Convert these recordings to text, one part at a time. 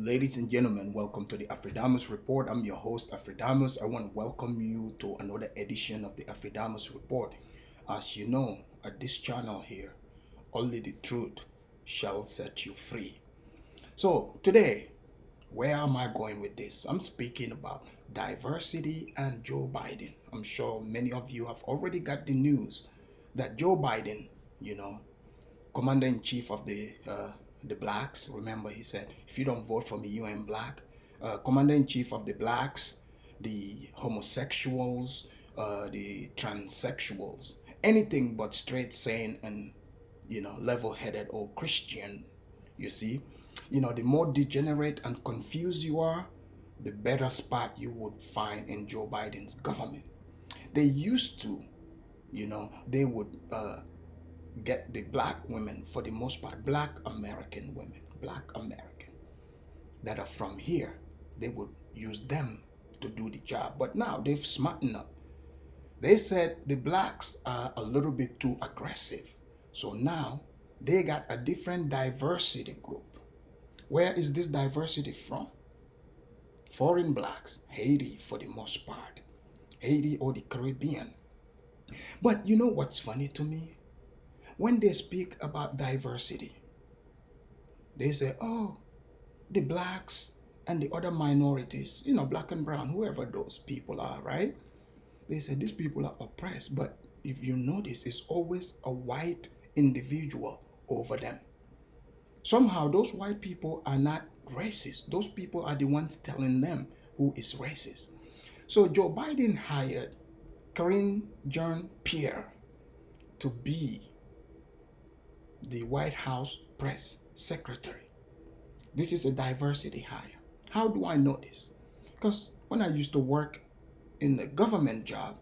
Ladies and gentlemen, welcome to the Afridamus Report. I'm your host, Afridamus. I want to welcome you to another edition of the Afridamus Report. As you know, at this channel here, only the truth shall set you free. So, today, where am I going with this? I'm speaking about diversity and Joe Biden. I'm sure many of you have already got the news that Joe Biden, you know, commander in chief of the blacks. Remember, he said, if you don't vote for me, you ain't black. Commander in chief of the blacks, the homosexuals, the transsexuals, anything but straight, sane, and level-headed or Christian. You see, the more degenerate and confused you are, the better spot you would find in Joe Biden's government. They used to, they would get the black women, for the most part, black American women, black American, that are from here. They would use them to do the job. But now they've smartened up. They said the blacks are a little bit too aggressive. So now they got a different diversity group. Where is this diversity from? Foreign blacks, Haiti for the most part, Haiti or the Caribbean. But you know what's funny to me? When they speak about diversity, they say, oh, the blacks and the other minorities, black and brown, whoever those people are, right? They say these people are oppressed, but if you notice, it's always a white individual over them. Somehow those white people are not racist. Those people are the ones telling them who is racist. So Joe Biden hired Karine Jean-Pierre to be the White House press secretary. This is a diversity hire. How do I know this? Because when I used to work in a government job,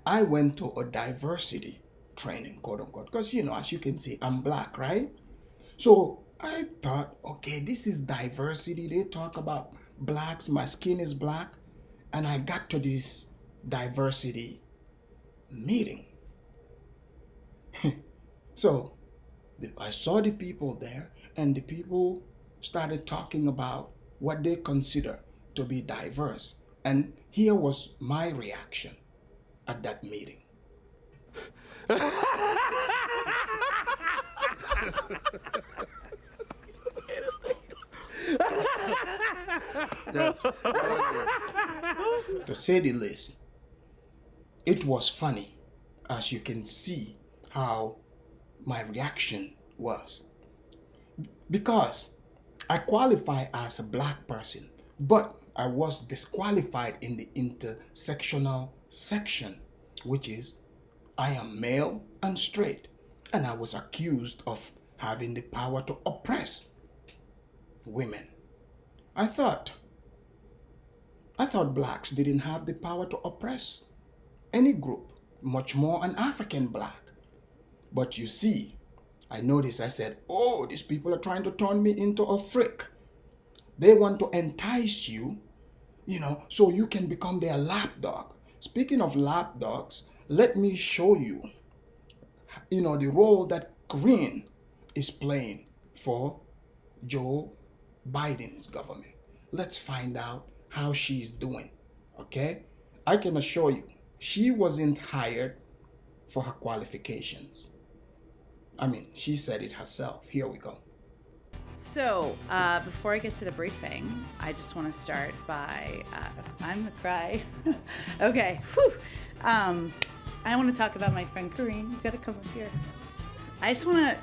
I went to a diversity training, quote unquote, because, as you can see, I'm black, right? So I thought, okay, this is diversity. They talk about blacks, my skin is black. And I got to this diversity meeting. So I saw the people there, and the people started talking about what they consider to be diverse. And here was my reaction at that meeting. To say the least, it was funny, as you can see how my reaction was. Because I qualify as a black person, but I was disqualified in the intersectional section, which is I am male and straight, and I was accused of having the power to oppress women. I thought blacks didn't have the power to oppress any group, much more an African black. But you see, I noticed, I said, oh, these people are trying to turn me into a freak. They want to entice you, so you can become their lapdog. Speaking of lapdogs, let me show you, the role that Green is playing for Joe Biden's government. Let's find out how she's doing, okay? I can assure you, she wasn't hired for her qualifications. I mean, she said it herself. Here we go. So, before I get to the briefing, I just want to start by, I'm gonna cry. Okay, whew. I want to talk about my friend Karine. You gotta come up here. I just want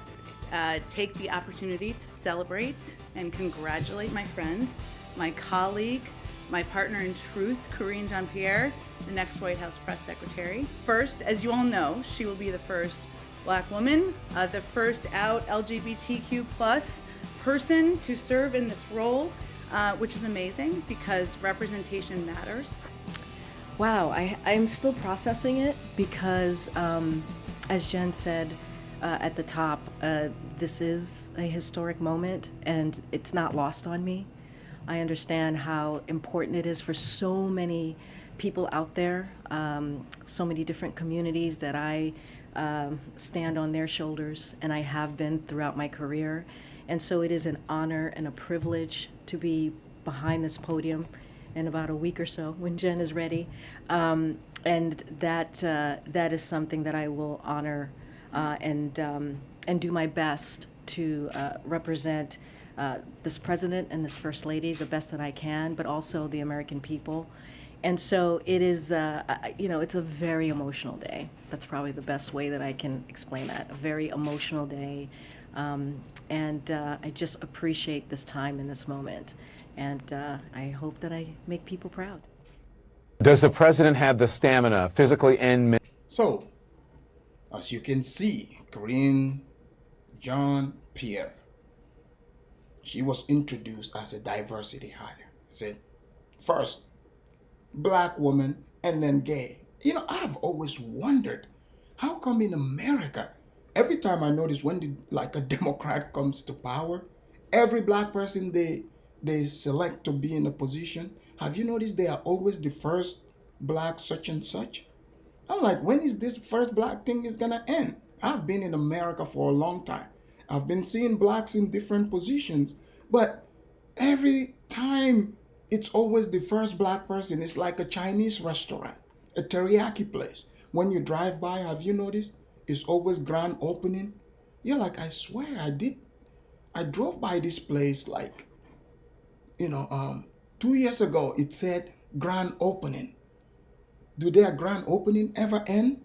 to take the opportunity to celebrate and congratulate my friend, my colleague, my partner in truth, Karine Jean-Pierre, the next White House press secretary. First, as you all know, she will be the first Black woman, the first out LGBTQ plus person to serve in this role, which is amazing because representation matters. Wow, I'm still processing it because, as Jen said at the top, this is a historic moment and it's not lost on me. I understand how important it is for so many people out there, so many different communities that I stand on their shoulders, and I have been throughout my career. And so it is an honor and a privilege to be behind this podium in about a week or so when Jen is ready. And that is something that I will honor and do my best to represent this president and this first lady the best that I can, but also the American people. And so it is, it's a very emotional day. That's probably the best way that I can explain that. A very emotional day. And I just appreciate this time and this moment. And I hope that I make people proud. Does the president have the stamina, physically and mentally? So, as you can see, Corinne Jean Pierre, she was introduced as a diversity hire. Said, first, black woman and then gay. I've always wondered, how come in America, every time I notice when a Democrat comes to power, every black person they select to be in a position, have you noticed they are always the first black such and such? I'm like, when is this first black thing is gonna end? I've been in America for a long time. I've been seeing blacks in different positions, but every time it's always the first black person. It's like a Chinese restaurant, a teriyaki place. When you drive by, have you noticed? It's always grand opening. You're like, I swear I drove by this place 2 years ago. It said grand opening. Do their grand opening ever end?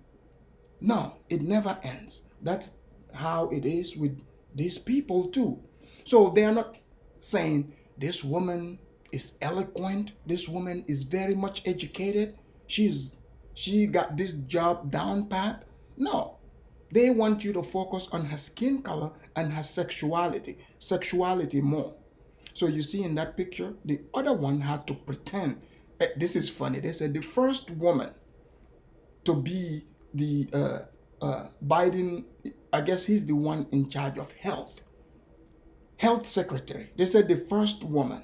No, it never ends. That's how it is with these people too. So they are not saying this woman is eloquent, this woman is very much educated, she got this job down pat. No. They want you to focus on her skin color and her sexuality more. So you see in that picture, the other one had to pretend. This is funny. They said the first woman to be the Biden, I guess he's the one in charge of health secretary. They said the first woman.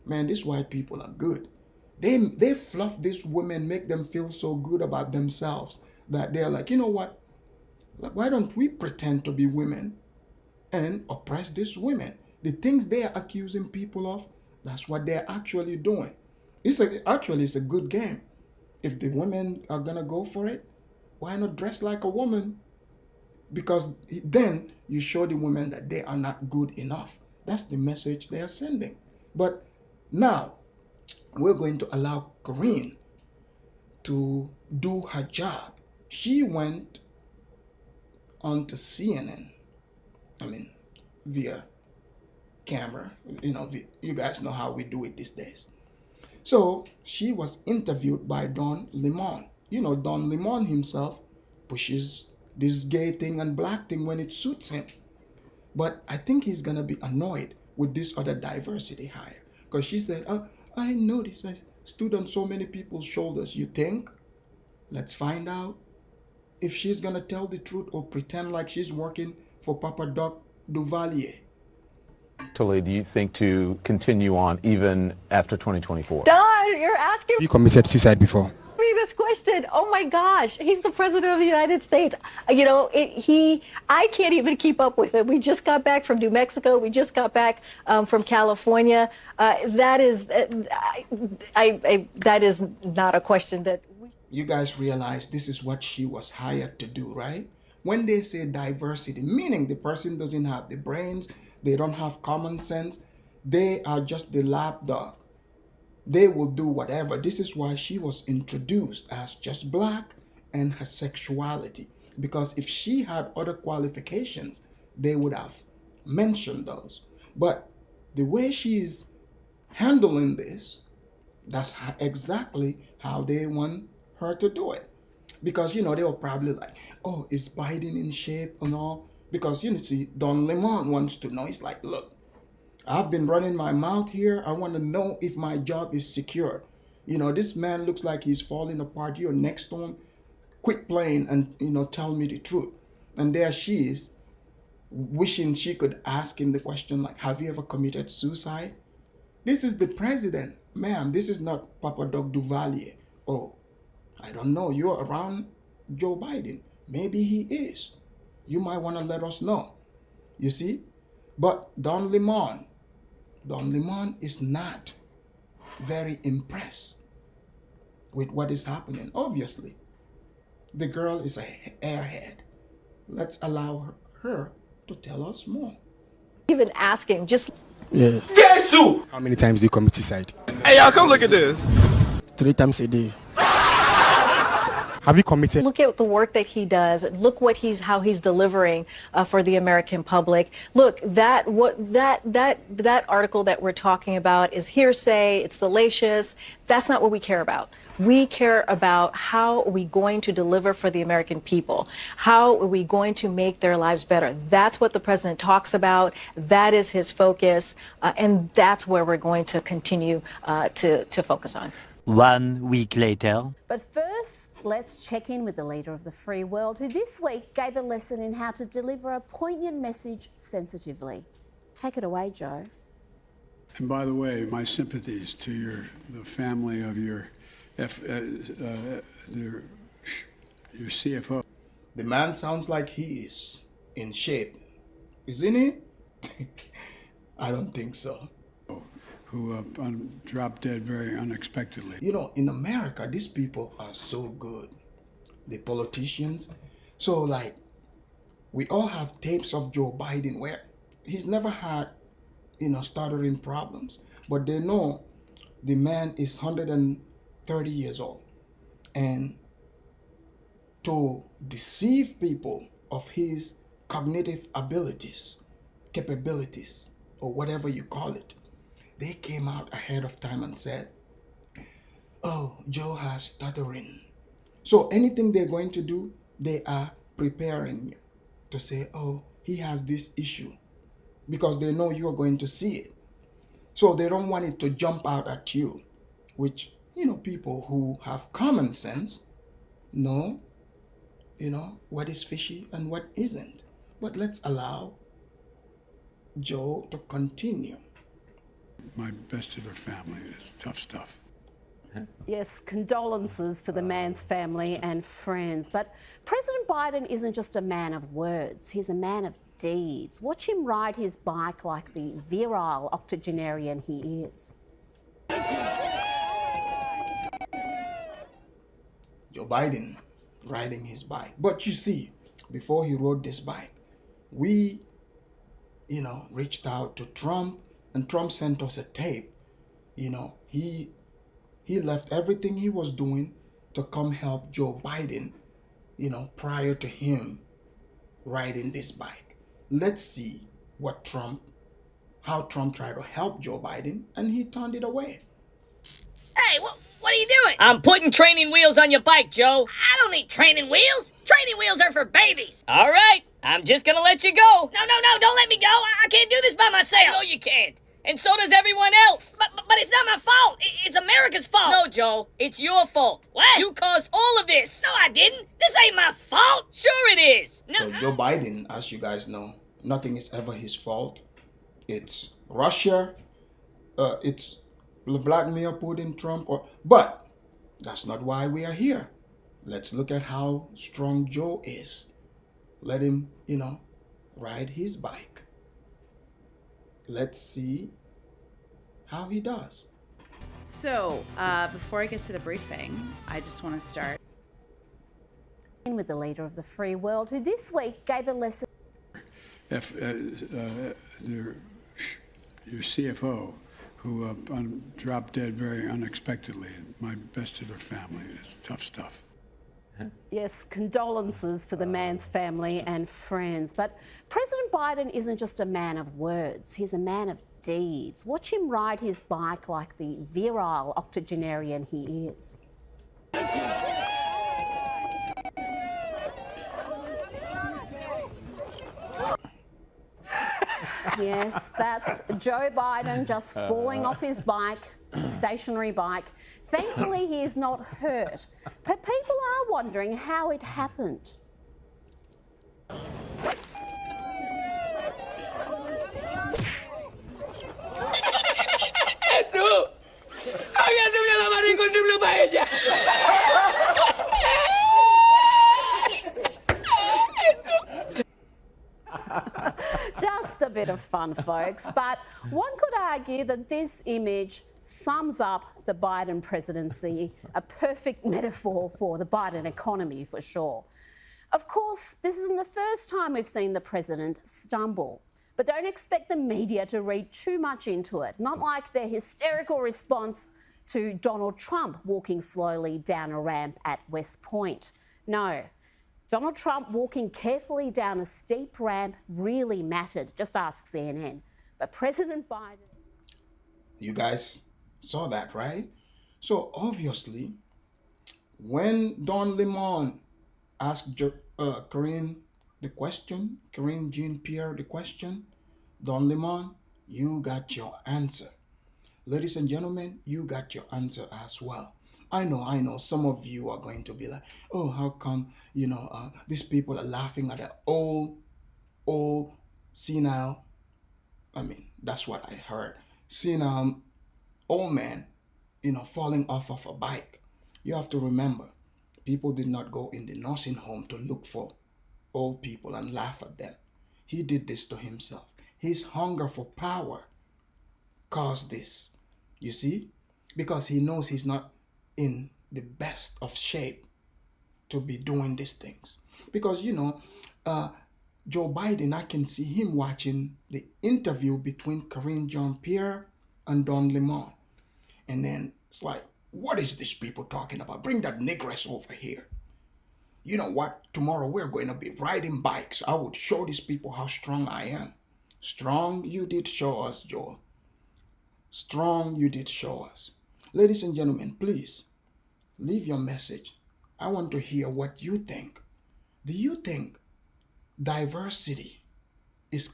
Man, these white people are good. They fluff these women, make them feel so good about themselves that they're like, you know what? Like, why don't we pretend to be women and oppress these women? The things they are accusing people of, that's what they're actually doing. It's a good game. If the women are gonna go for it, why not dress like a woman? Because then you show the women that they are not good enough. That's the message they are sending. But now we're going to allow Corinne to do her job. She went on to CNN, via camera. You guys know how we do it these days. So she was interviewed by Don Lemon. Don Lemon himself pushes this gay thing and black thing when it suits him. But I think he's going to be annoyed with this other diversity hire. Because she said, I noticed I stood on so many people's shoulders. You think? Let's find out if she's going to tell the truth or pretend like she's working for Papa Doc Duvalier. Do you think to continue on even after 2024? Don, you're asking You committed suicide before. me this question. Oh my gosh, he's the president of the United States. I can't even keep up with him. We just got back from New Mexico. We just got back from California. That is not a question that. You guys realize this is what she was hired to do, right? When they say diversity, meaning the person doesn't have the brains, they don't have common sense, they are just the lapdog. They will do whatever. This is why she was introduced as just black and her sexuality. Because if she had other qualifications, they would have mentioned those. But the way she's handling this, that's exactly how they want her to do it. Because, they were probably like, oh, is Biden in shape and all? Because, see, Don Lemon wants to know. He's like, look, I've been running my mouth here. I want to know if my job is secure. This man looks like he's falling apart. You're next to him. Quit playing and, tell me the truth. And there she is, wishing she could ask him the question like, have you ever committed suicide? This is the president. Ma'am, this is not Papa Doc Duvalier. Oh, I don't know. You're around Joe Biden. Maybe he is. You might want to let us know. You see? But Don Lemon, Don Lemon is not very impressed with what is happening. Obviously, the girl is a airhead. Let's allow her to tell us more. Even asking, just Yes. Jesus! How many times do you commit suicide? Hey, y'all, come look at this. 3 times a day. Have you committed? look at the work that he does. Look how he's delivering for the American public. Look, that article that we're talking about is hearsay. It's salacious. That's not what we care about. We care about how are we going to deliver for the American people? How are we going to make their lives better? That's what the president talks about. That is his focus, and that's where we're going to continue to focus on. 1 week later. But first, let's check in with the leader of the free world, who this week gave a lesson in how to deliver a poignant message sensitively. Take it away, Joe. And by the way, my sympathies to the family of your CFO. The man sounds like he is in shape, isn't he? I don't think so. Who dropped dead very unexpectedly. You know, in America, these people are so good. The politicians. So, like, we all have tapes of Joe Biden where he's never had, stuttering problems. But they know the man is 130 years old. And to deceive people of his cognitive abilities, capabilities, or whatever you call it, they came out ahead of time and said, oh, Joe has stuttering. So anything they're going to do, they are preparing you to say, oh, he has this issue, because they know you're going to see it. So they don't want it to jump out at you, which, people who have common sense know, what is fishy and what isn't. But let's allow Joe to continue. My best to their family. It's tough stuff. Yes, condolences to the man's family and friends. But President Biden isn't just a man of words, he's a man of deeds. Watch him ride his bike like the virile octogenarian he is. Joe Biden riding his bike. But you see, before he rode this bike, we, reached out to Trump, and Trump sent us a tape. He left everything he was doing to come help Joe Biden, prior to him riding this bike. Let's see how Trump tried to help Joe Biden, and he turned it away. Hey, what are you doing? I'm putting training wheels on your bike, Joe. I don't need training wheels. Training wheels are for babies. All right, I'm just gonna let you go. No, don't let me go. I can't do this by myself. No, you can't. And so does everyone else. But it's not my fault. It's America's fault. No, Joe, it's your fault. What? You caused all of this. No, I didn't. This ain't my fault. Sure it is. No. So Joe Biden, as you guys know, nothing is ever his fault. It's Russia. It's Vladimir Putin, Trump. But that's not why we are here. Let's look at how strong Joe is. Let him, ride his bike. Let's see how he does. So, before I get to the briefing, I just want to start In with the leader of the free world, who this week gave a lesson. Your CFO, who dropped dead very unexpectedly. My best to their family. It's tough stuff. Yes, condolences to the man's family and friends. But President Biden isn't just a man of words, he's a man of deeds. Watch him ride his bike like the virile octogenarian he is. Yes, that's Joe Biden just falling off his bike, stationary bike. Thankfully, he is not hurt. But people are wondering how it happened. Just a bit of fun, folks. But one could argue that this image sums up the Biden presidency, a perfect metaphor for the Biden economy, for sure. Of course, this isn't the first time we've seen the president stumble. But don't expect the media to read too much into it, not like their hysterical response to Donald Trump walking slowly down a ramp at West Point. No, Donald Trump walking carefully down a steep ramp really mattered. Just ask CNN. But President Biden... You guys saw that, right? So obviously, when Don Lemon asked Karine the question, Karine Jean-Pierre the question, Don Lemon, you got your answer. Ladies and gentlemen, you got your answer as well. I know, some of you are going to be like, oh, how come, these people are laughing at an old, senile, that's what I heard, senile old man, falling off of a bike. You have to remember, people did not go in the nursing home to look for old people and laugh at them. He did this to himself. His hunger for power caused this, you see, because he knows he's not in the best of shape to be doing these things. Because, Joe Biden, I can see him watching the interview between Karine Jean-Pierre and Don Lemon. And then it's like, what is these people talking about? Bring that negress over here. You know what? Tomorrow we're going to be riding bikes. I would show these people how strong I am. Strong you did show us, Joe. Strong you did show us. Ladies and gentlemen, please leave your message. I want to hear what you think. Do you think diversity is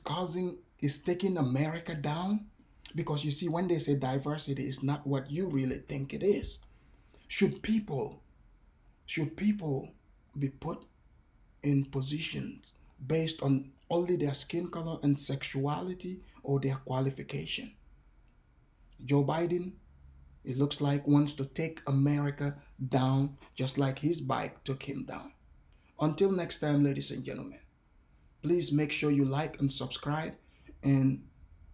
taking America down? Because you see, when they say diversity is not what you really think it is. Should people be put in positions based on only their skin color and sexuality or their qualification? Joe Biden, it looks like, wants to take America down just like his bike took him down. Until next time, ladies and gentlemen, please make sure you like and subscribe. And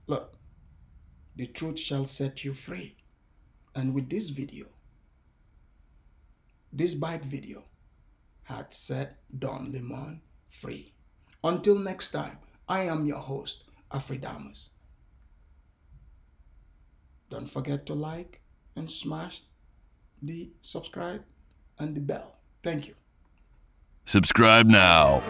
look, the truth shall set you free. And with this video, this bike video had set Don Lemon free. Until next time, I am your host, Afridamus. Don't forget to like and smash the subscribe and the bell. Thank you. Subscribe now.